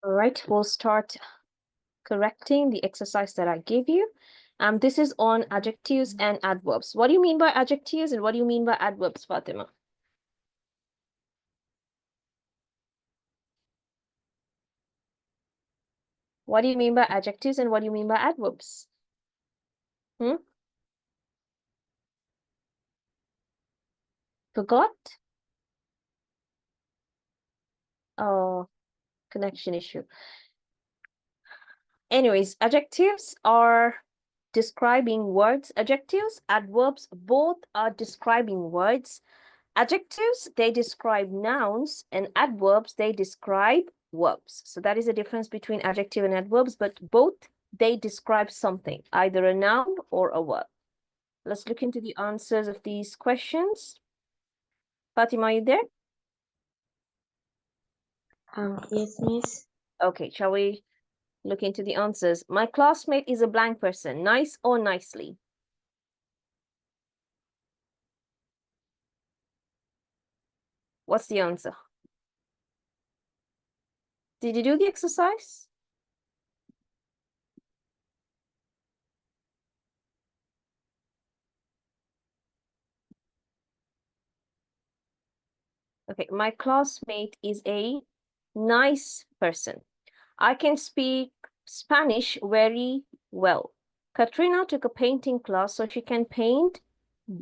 All right, we'll start correcting the exercise that I gave you. This is on adjectives and adverbs. What do you mean by adjectives and what do you mean by adverbs, Fatima? What do you mean by adjectives and what do you mean by adverbs? Forgot? Oh, connection issue. Anyways, adjectives are describing words. Adjectives, adverbs, both are describing words. Adjectives, they describe nouns, and adverbs, they describe verbs. So that is the difference between adjective and adverbs, but both, they describe something, either a noun or a verb. Let's look into the answers of these questions. Fatima, are you there? Yes, miss. Okay, shall we look into the answers? My classmate is a blank person. Nice or nicely? What's the answer? Did you do the exercise? Okay, my classmate is a nice person. I can speak Spanish very well. Katrina took a painting class so she can paint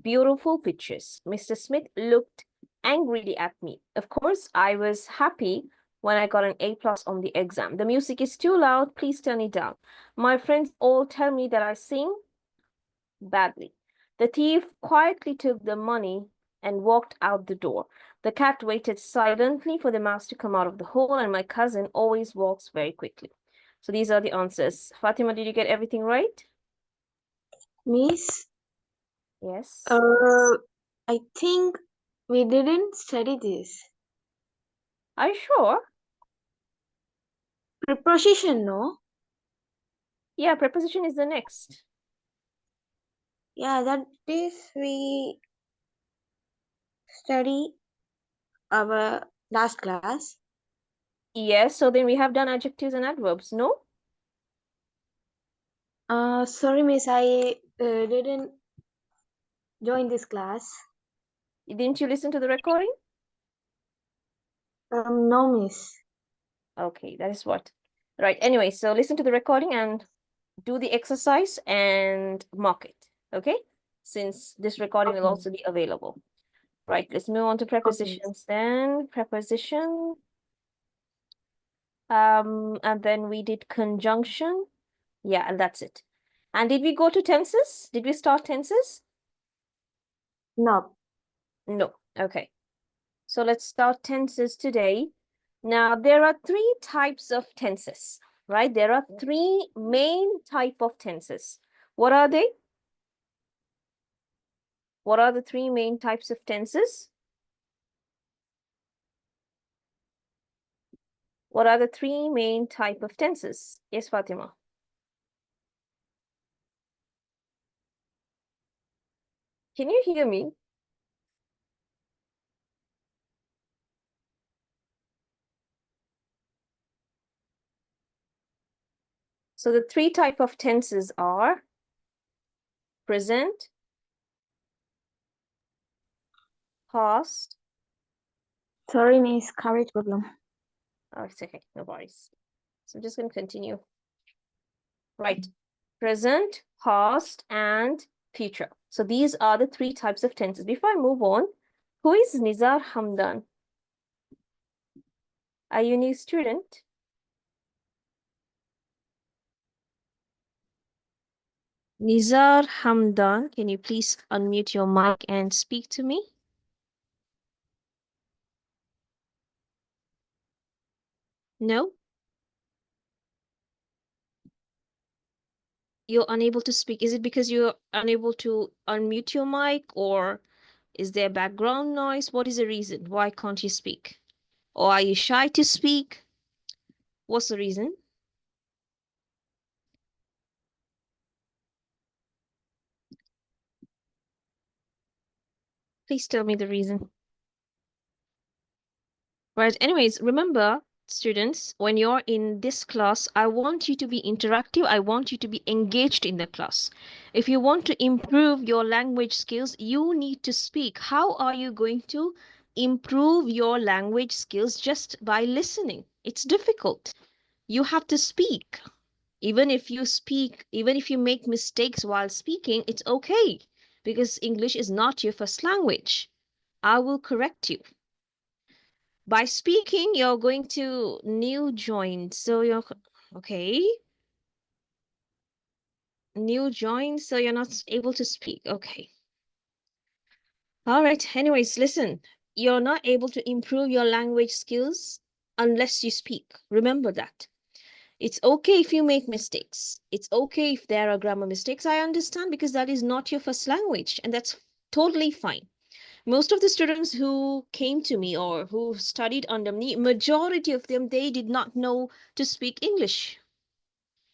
beautiful pictures. Mr. Smith looked angrily at me. Of course, I was happy when I got an A+ on the exam. The music is too loud. Please turn it down. My friends all tell me that I sing badly. The thief quietly took the money and walked out the door. The cat waited silently for the mouse to come out of the hole, and my cousin always walks very quickly. So these are the answers. Fatima, did you get everything right? Miss, Yes. I think we didn't study this. Are you sure? Preposition, no? Yeah, preposition is the next. Yeah, that is we study our last class. Yes, so then we have done adjectives and adverbs, no? Sorry, miss, I didn't join this class. Didn't you listen to the recording? No, miss. Okay, that is what. Right, anyway, so listen to the recording and do the exercise and mark it, okay? Since this recording will Okay. also be available. Right, let's move on to Okay. prepositions then. Preposition. And then we did conjunction. Yeah, and that's it. And did we go to tenses? Did we start tenses? No. No. Okay. So let's start tenses today. Now, there are three types of tenses, right? There are three main type of tenses. What are they? What are the three main types of tenses? What are the three main type of tenses? Yes, Fatima. Can you hear me? So the three type of tenses are present, past. Sorry, miss. Courage problem. Oh, it's okay, no worries. So I'm just going to continue. Right, present, past, and future. So these are the three types of tenses. Before I move on, who is Nizar Hamdan? Are you a new student? Nizar Hamdan, can you please unmute your mic and speak to me? No? You're unable to speak. Is it because you're unable to unmute your mic, or is there background noise? What is the reason? Why can't you speak? Or are you shy to speak? What's the reason? Please tell me the reason. Right, anyways, remember, students, when you're in this class, I want you to be interactive. I want you to be engaged in the class. If you want to improve your language skills, you need to speak. How are you going to improve your language skills? Just by listening. It's difficult. You have to speak. Even if you speak, even if you make mistakes while speaking, it's okay because English is not your first language. I will correct you. By speaking, you're going to new join. So you're okay. New join, so you're not able to speak. Okay. All right. Anyways, listen. You're not able to improve your language skills unless you speak. Remember that. It's okay if you make mistakes. It's okay if there are grammar mistakes. I understand because that is not your first language, and that's totally fine. Most of the students who came to me or who studied under me, majority of them, they did not know to speak English.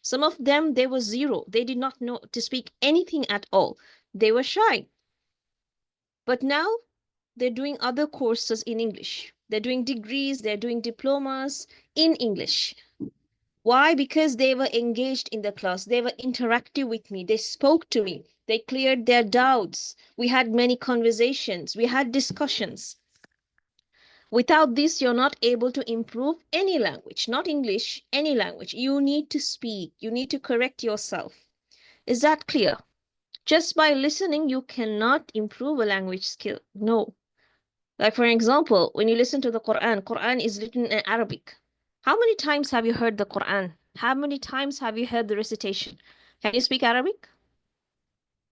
Some of them, they were zero. They did not know to speak anything at all. They were shy. But now they're doing other courses in English. They're doing degrees, they're doing diplomas in English. Why? Because they were engaged in the class. They were interactive with me. They spoke to me. They cleared their doubts. We had many conversations. We had discussions. Without this, you're not able to improve any language, not English, any language. You need to speak. You need to correct yourself. Is that clear? Just by listening, you cannot improve a language skill. No. Like for example, when you listen to the Quran, Quran is written in Arabic. How many times have you heard the Quran? How many times have you heard the recitation? Can you speak Arabic?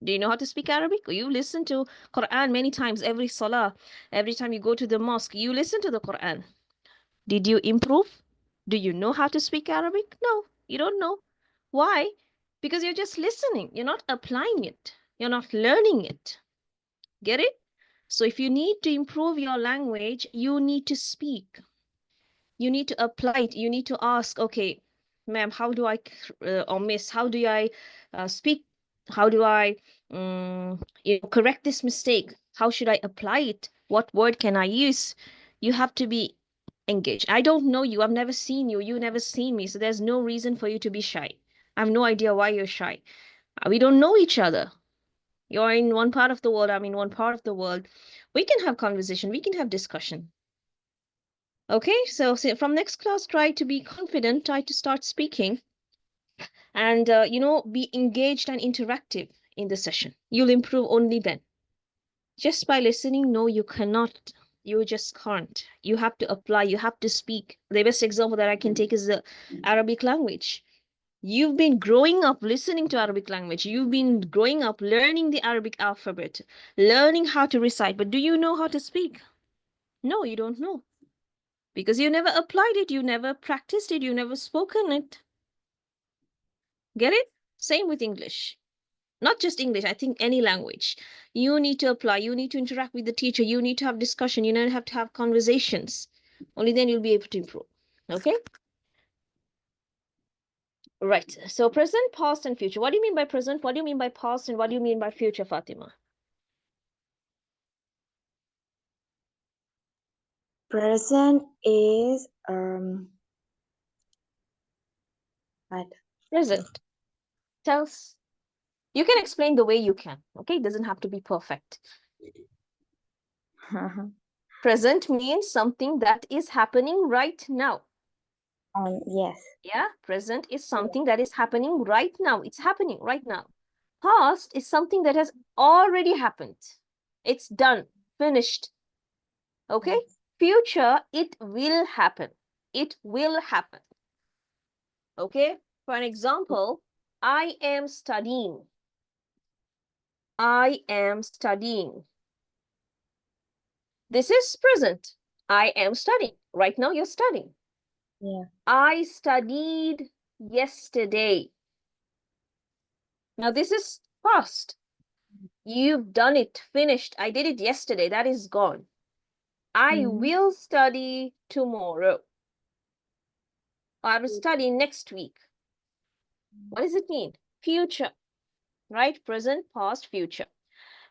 Do you know how to speak Arabic? You listen to Quran many times, every salah, every time you go to the mosque, you listen to the Quran. Did you improve? Do you know how to speak Arabic? No, you don't know. Why? Because you're just listening. You're not applying it. You're not learning it. Get it? So if you need to improve your language, you need to speak. You need to apply it. You need to ask, okay, ma'am, how do I, or miss, how do I speak? How do I correct this mistake? How should I apply it? What word can I use? You have to be engaged. I don't know you. I've never seen you. You never seen me. So there's no reason for you to be shy. I have no idea why you're shy. We don't know each other. You're in one part of the world. I'm in one part of the world. We can have conversation. We can have discussion. Okay, so from next class, try to be confident, try to start speaking, and be engaged and interactive in the session. You'll improve only then. Just by listening, no, you cannot. You just can't. You have to apply, you have to speak. The best example that I can take is the Arabic language. You've been growing up listening to Arabic language. You've been growing up learning the Arabic alphabet, learning how to recite, but do you know how to speak? No, you don't know. Because you never applied it, you never practiced it, you never spoken it. Get it? Same with English. Not just English, I think any language. You need to apply, you need to interact with the teacher, you need to have discussion, you need to have conversations. Only then you'll be able to improve. Okay? Right. So present, past, and future. What do you mean by present? What do you mean by past? And what do you mean by future, Fatima? Present is what? Present. Tells. You can explain the way you can. Okay? It doesn't have to be perfect. Present means something that is happening right now. Yes. Yeah, present is something that is happening right now. It's happening right now. Past is something that has already happened. It's done, finished. Okay? Future, it will happen. It will happen. Okay? For an example, I am studying. I am studying. This is present. I am studying. Right now, you're studying. Yeah. I studied yesterday. Now, this is past. You've done it, finished. I did it yesterday. That is gone. I will study tomorrow. I will study next week. What does it mean? Future, right? Present, past, future.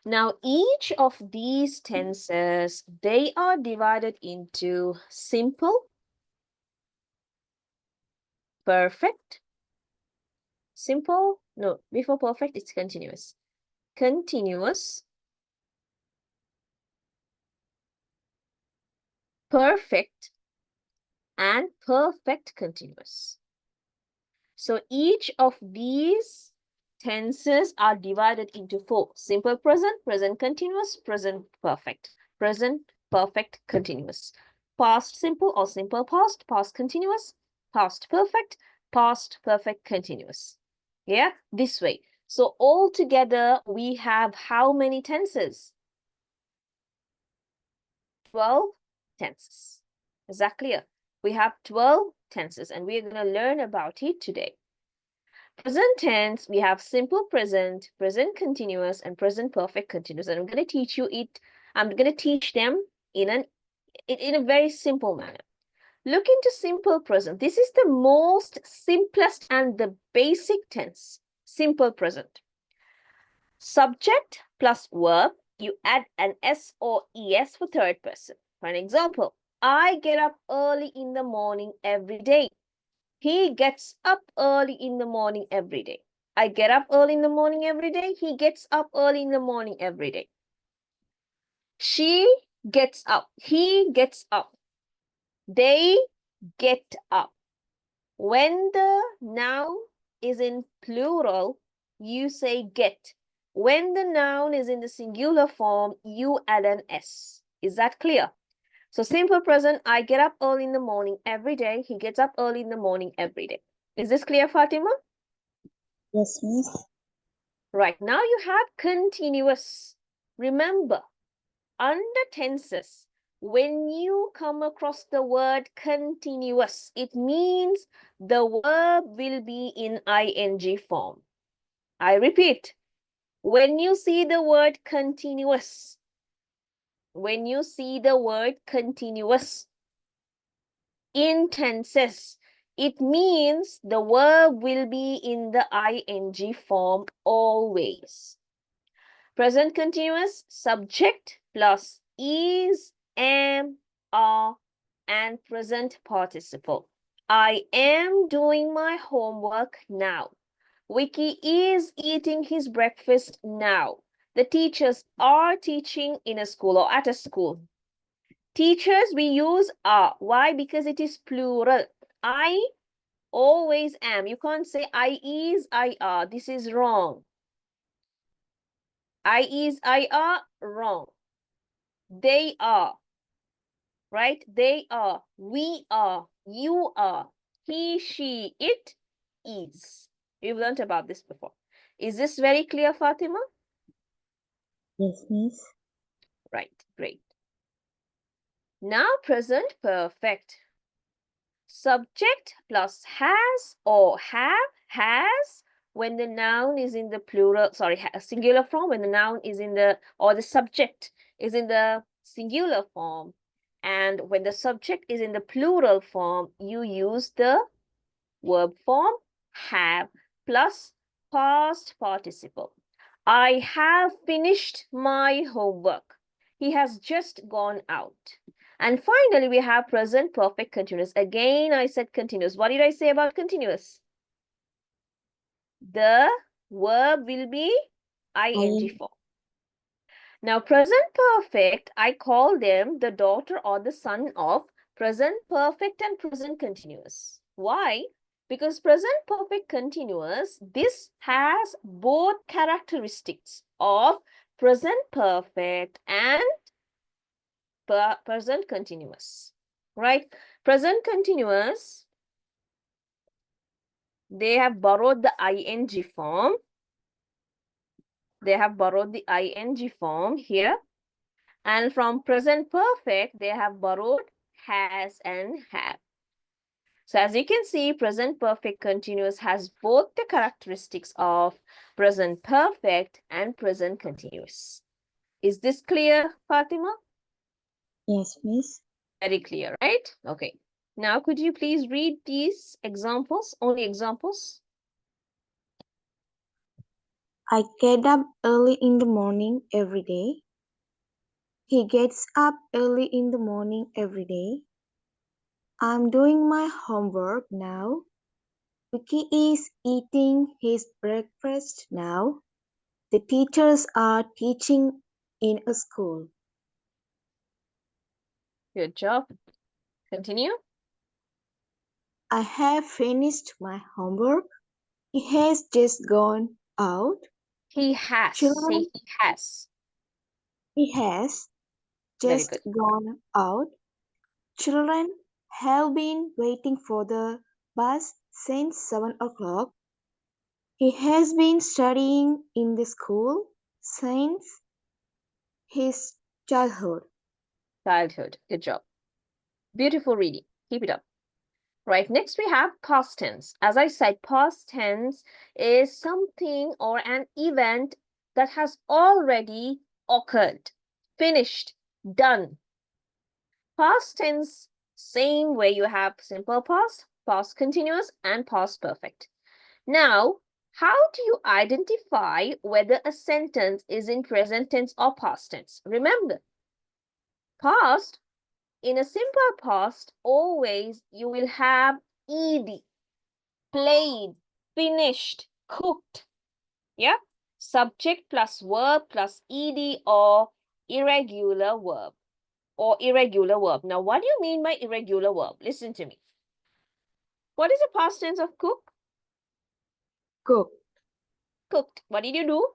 Now, each of these tenses, they are divided into simple, Perfect. Simple. No, before perfect, it's continuous. Continuous. Perfect. And perfect continuous. So each of these tenses are divided into four. Simple present, present continuous, present perfect, present perfect continuous. Past simple or simple past, past continuous, past perfect, past perfect continuous. Yeah, this way. So altogether, we have how many tenses? 12 tenses. Is that clear? We have 12 tenses and we're going to learn about it today. Present tense, we have simple present, present continuous, and present perfect continuous. And I'm going to teach you it. I'm going to teach them in a very simple manner. Look into simple present. This is the most simplest and the basic tense. Simple present. Subject plus verb. You add an S or ES for third person. For an example, I get up early in the morning every day. He gets up early in the morning every day. I get up early in the morning every day. He gets up early in the morning every day. She gets up. He gets up. They get up. When the noun is in plural, you say get. When the noun is in the singular form, you add an S. Is that clear? So simple present, I get up early in the morning every day. He gets up early in the morning every day. Is this clear, Fatima? Yes, Miss. Right, now you have continuous. Remember, under tenses, when you come across the word continuous, it means the verb will be in ing form. I repeat, when you see the word continuous, in tenses, it means the verb will be in the ing form always. Present continuous, subject plus is, am, are, and present participle. I am doing my homework now. Vicky is eating his breakfast now. The teachers are teaching in a school or at a school. Teachers, we use are. Why? Because it is plural. I always am. You can't say I is, I are. This is wrong. I is, I are, wrong. They are, right? They are, we are, you are, he, she, it is. We've learned about this before. Is this very clear, Fatima? Yes, Miss. Right, great. Now present perfect. Subject plus has or have, has, when the noun is in the plural, sorry, singular form, when the noun is in the, or the subject is in the singular form. And when the subject is in the plural form, you use the verb form have plus past participle. I have finished my homework. He has just gone out. And finally, we have present perfect continuous. Again, I said continuous. What did I say about continuous? The verb will be ing form. Now, present perfect, I call them the daughter or the son of present perfect and present continuous. Why? Because present perfect continuous, this has both characteristics of present perfect and present continuous, right? Present continuous, they have borrowed the ing form. They have borrowed the ing form here. And from present perfect, they have borrowed has and have. So as you can see, present perfect continuous has both the characteristics of present perfect and present continuous. Is this clear, Fatima? Yes, Miss. Very clear, right? Okay. Now, could you please read these examples, only examples? I get up early in the morning every day. He gets up early in the morning every day. I'm doing my homework now. Vicky is eating his breakfast now. The teachers are teaching in a school. Good job. Continue. I have finished my homework. He has just gone out. He has. Say Children, he has. he has Very just good. gone out. Children have been waiting for the bus since 7 o'clock. He has been studying in the school since his childhood. Childhood. Good job. Beautiful reading. Keep it up. Right, next we have past tense. As I said, past tense is something or an event that has already occurred, finished, done. Past tense, same way you have simple past, past continuous, and past perfect. Now, how do you identify whether a sentence is in present tense or past tense? Remember, past, in a simple past, always you will have ed, played, finished, cooked. Yeah? Subject plus verb plus ed or irregular verb. Now, what do you mean by irregular verb? Listen to me. What is the past tense of cook? Cook. Cooked. What did you do?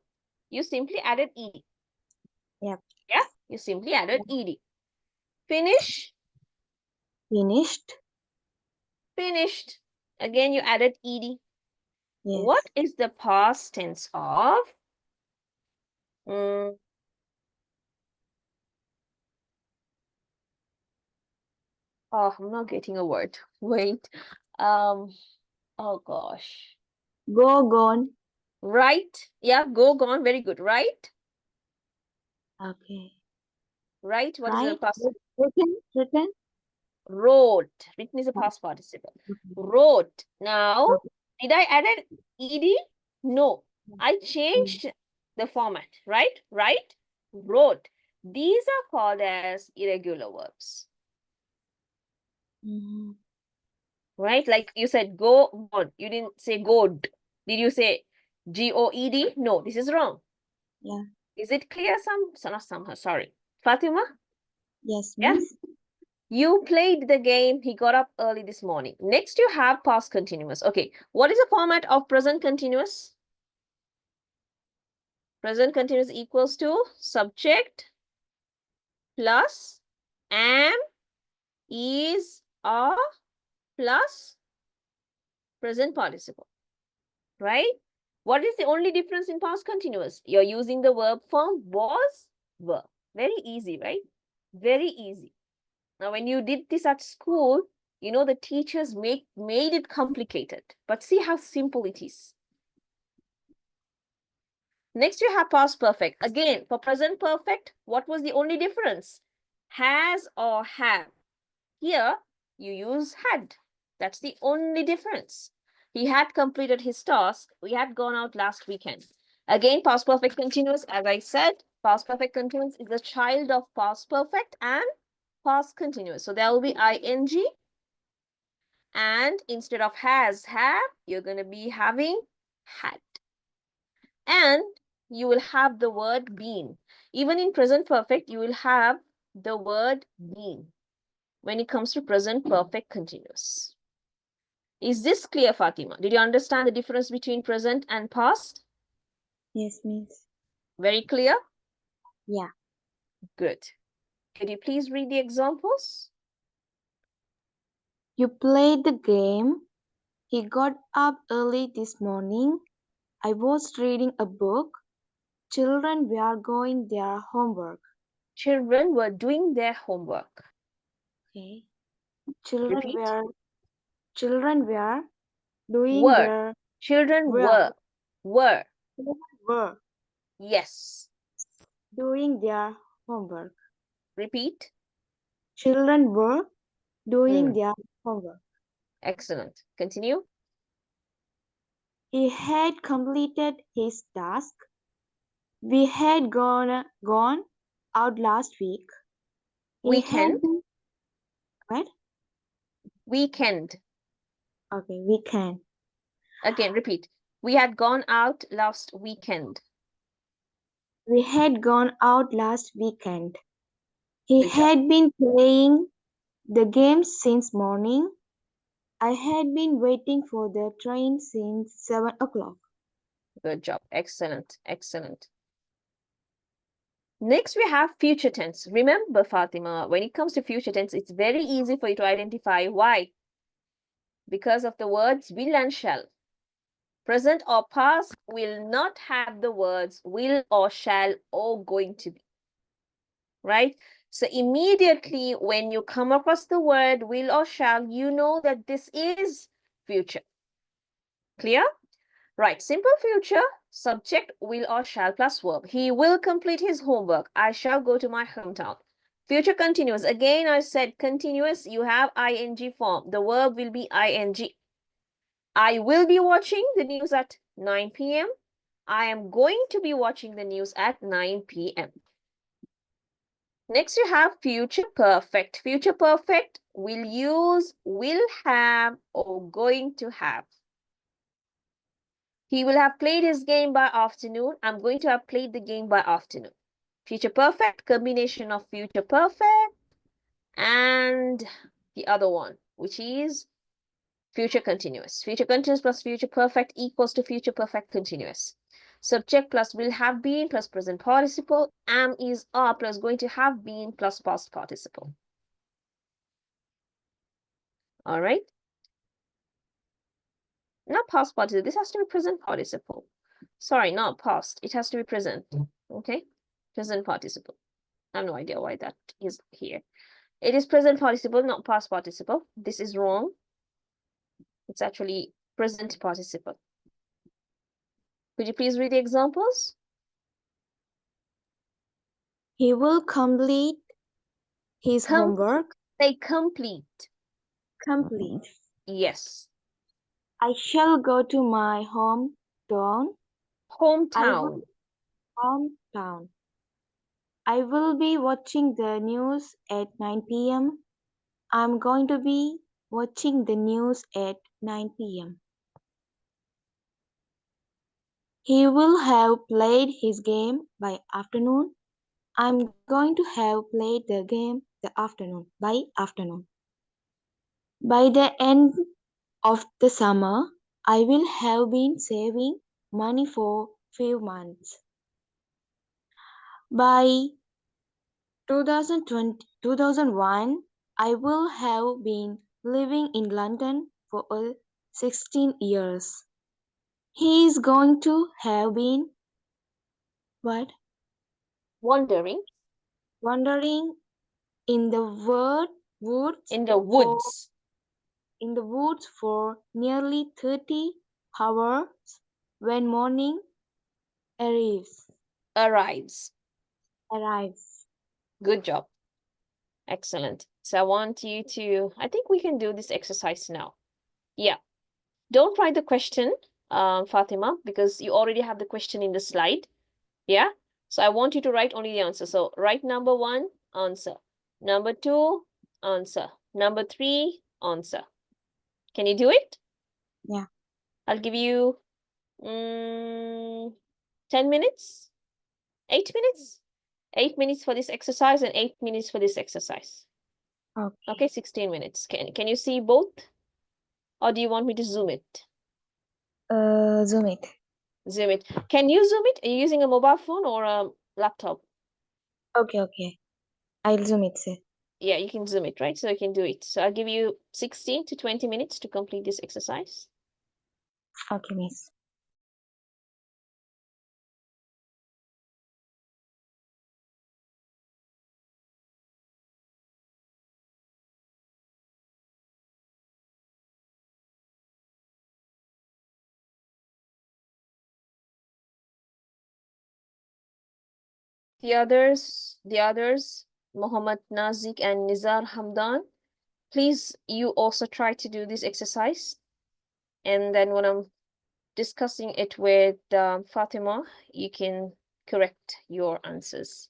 You simply added ed. Yep. Yeah? You simply added ed. Finish. Finished. Finished. Again, you added ed. Yes. What is the past tense of? Oh, I'm not getting a word. Wait. Oh gosh. Go, gone. Right. Yeah, go, gone. Very good. Right. Okay. Right. What is the Right. past? Written. Wrote. Written is a past participle. Wrote. Now, Okay. did I add an ed? No. I changed the format. Right. Right. Wrote. These are called as irregular verbs. Mhm. Right? Like you said, go, gone. You didn't say good. Did you say G-O-E-D? No, this is wrong. Yeah. Is it clear? Not somehow, sorry. Fatima? Yes, Yeah. miss. You played the game. He got up early this morning. Next, you have past continuous. Okay. What is the format of present continuous? Present continuous equals to subject plus am, is, are plus present participle. Right? What is the only difference in past continuous? You're using the verb form was, were. Very easy, right? Very easy. Now, when you did this at school, you know, the teachers made it complicated. But see how simple it is. Next, you have past perfect. Again, for present perfect, what was the only difference? Has or have. Here, you use had. That's the only difference. He had completed his task. We had gone out last weekend. Again, past perfect continuous. As I said, past perfect continuous is the child of past perfect and past continuous. So there will be ing. And instead of has, have, you're going to be having had. And you will have the word been. Even in present perfect, you will have the word been when it comes to present perfect continuous. Is this clear, Fatima? Did you understand the difference between present and past? Yes, miss. Very clear? Yeah. Good. Could you please read the examples? You played the game. He got up early this morning. I was reading a book. Children were going their homework. Children were doing their homework. Okay. Children Repeat. were children were doing Were. their Children were were. Were. children were Yes. doing their homework. Repeat. Children were doing their homework. Excellent. Continue. He had completed his task. We had gone out last week. He had Weekend. been what? Weekend. Okay, we can. Again, repeat. We had gone out last weekend. We had gone out last weekend. He Good job. had been playing the game since morning. I had been waiting for the train since 7 o'clock. Good job. Excellent. Excellent. Next, we have future tense. Remember, Fatima, when it comes to future tense, it's very easy for you to identify. Why? Because of the words will and shall. Present or past will not have the words will or shall or going to be. Right? So immediately when you come across the word will or shall, you know that this is future. Clear? Right, simple future, subject will or shall plus verb. He will complete his homework. I shall go to my hometown. Future continuous. Again, I said continuous, you have ing form. The verb will be ing. I will be watching the news at 9 p.m. I am going to be watching the news at 9 p.m. Next, you have future perfect. Future perfect will use will have or going to have. He will have played his game by afternoon. I'm going to have played the game by afternoon. Future perfect, combination of future perfect and the other one, which is future continuous. Future continuous plus future perfect equals to future perfect continuous. Subject plus will have been plus present participle. Am is are plus going to have been plus past participle. All right. Not past participle. This has to be present participle. Sorry, not past. It has to be present. Okay. Present participle. I have no idea why that is here. It is present participle, not past participle. This is wrong. It's actually present participle. Could you please read the examples? He will complete his homework. Say complete. Complete. Yes. I shall go to my hometown. I will Hometown. hometown. I will be watching the news at 9 p.m. I'm going to be watching the news at 9 p.m. He will have played his game by afternoon. I'm going to have played the game by afternoon. By the end of the summer, I will have been saving money for few months. By 2001, I will have been living in London for 16 years. He is going to have been what? Wandering Wandering in the woods in the for woods. nearly 30 hours when morning arrives. Arrives. Arrives. Good job. Excellent. So I want you to, I think we can do this exercise now. Yeah. Don't write the question, Fatima, because you already have the question in the slide. Yeah. So I want you to write only the answer. So write number 1, answer. Number 2, answer. Number 3, answer. Can you do it? Yeah. I'll give you 10 minutes, 8 minutes, 8 minutes for this exercise and 8 minutes for this exercise. Okay. Okay, 16 minutes. Can you see both? Or do you want me to zoom it? Zoom it. Zoom it. Can you zoom it? Are you using a mobile phone or a laptop? Okay. I'll zoom it, sir. Yeah, you can zoom it, right? So you can do it. So I'll give you 16 to 20 minutes to complete this exercise. Okay, miss. The others, Mohammed Nazik and Nizar Hamdan, please, you also try to do this exercise. And then when I'm discussing it with Fatima, you can correct your answers.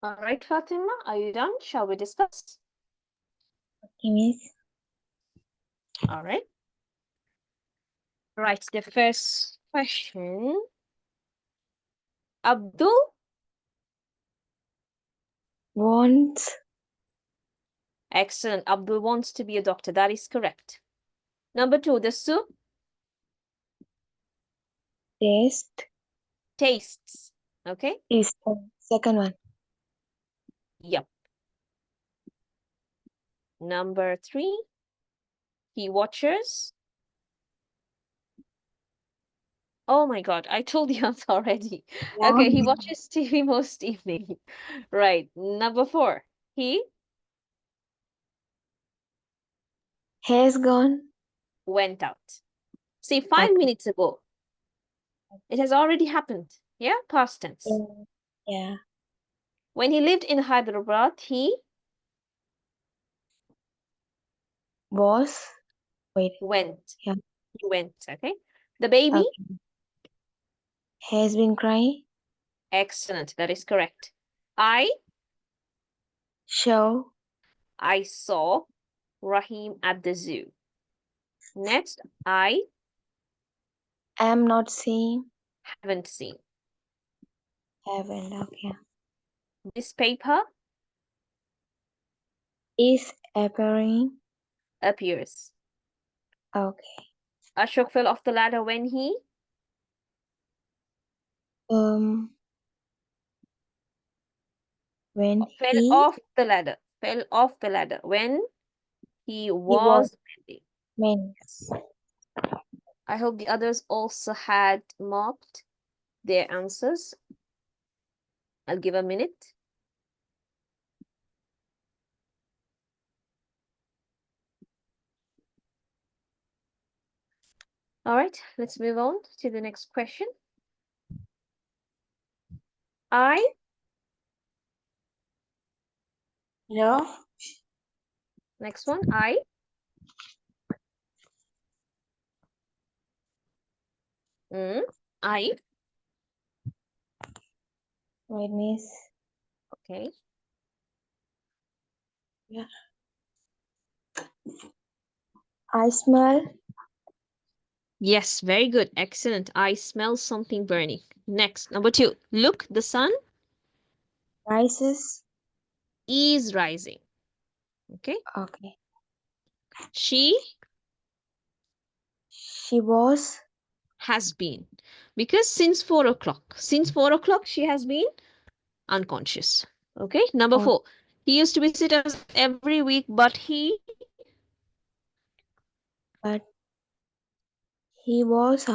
All right, Fatima, are you done? Shall we discuss? Okay, miss. All right. Right, the first question. Abdul, Wants, excellent. Abdul wants to be a doctor. That is correct. Number two, the soup taste, tastes. Okay. is second one. Yep. Number three, he watches. Oh my God, I told the answer already. Okay, he Yeah. watches TV most evening. Right. Number four, he Has gone. went out. See, 5 minutes Okay. ago, it has already happened. Yeah, past tense. Yeah. When he lived in Hyderabad, he Was. Wait. went. Yeah. He went. Okay. The baby, Okay. Has been crying. excellent. That is correct. I Show. I saw Rahim at the zoo. Next, I Am not seeing. haven't seen. Haven't. Okay. This paper Is appearing. appears. Okay. Ashok fell off the ladder when he Um. When fell he. off the ladder. Fell off the ladder when he He was. was bending. When. I hope the others also had marked their answers. I'll give a minute. All right, let's move on to the next question. I, No. next one, I Mm, I, Wait, miss. okay. Yeah. I smell. Yes, very good. Excellent. I smell something burning. Next, number two. Look, the sun Rises. is rising. Okay. Okay. She She was. has been. Because since 4 o'clock, she has been unconscious. Okay. Number On. four. He used to visit us every week, but But he was.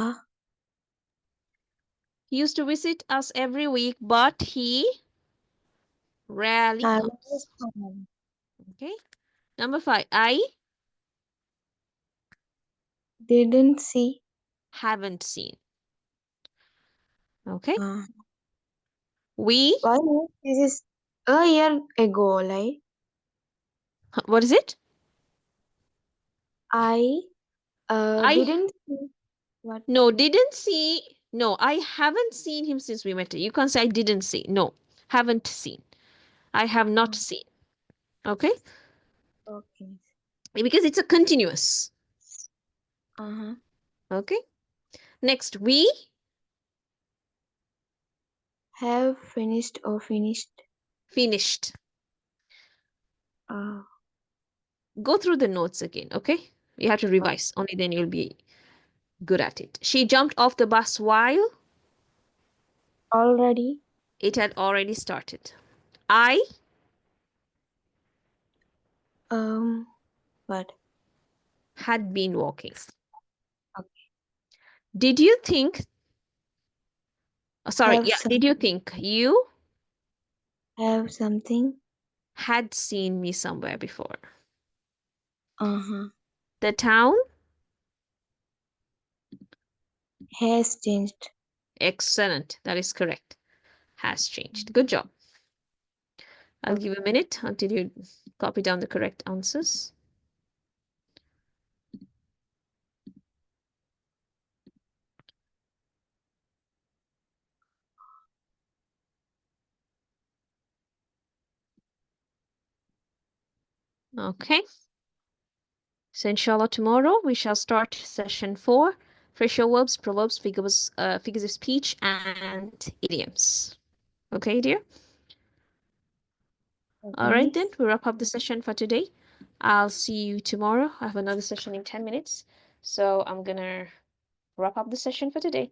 he used to visit us every week, but he rarely I was comes. home. Okay. Number five. I Didn't see. haven't seen. Okay. Uh, We, why not? This is a year ago, like what is it? I I didn't see what. No, didn't see. No, I haven't seen him since we met. You can't say I didn't see. No, haven't seen. I have not seen. Okay? Okay. Because it's a continuous. Uh-huh. Okay? Next, we Have finished or finished. finished. Uh, Go through the notes again. Okay? You have to revise. Only then you'll be good at it. She jumped off the bus while already. it had already started. I Um. What? had been walking. Okay. Did you think, sorry, Have yeah, some. did you think you Have something. had seen me somewhere before? Uh-huh. The town, Has changed. excellent. That is correct. Has changed. Good job. I'll Okay. give a minute until you copy down the correct answers. Okay. So inshallah tomorrow we shall start session 4, phrasal verbs, proverbs, figures of speech, and idioms. Okay, dear? All right, then we wrap up the session for today. I'll see you tomorrow. I have another session in 10 minutes. So I'm gonna wrap up the session for today.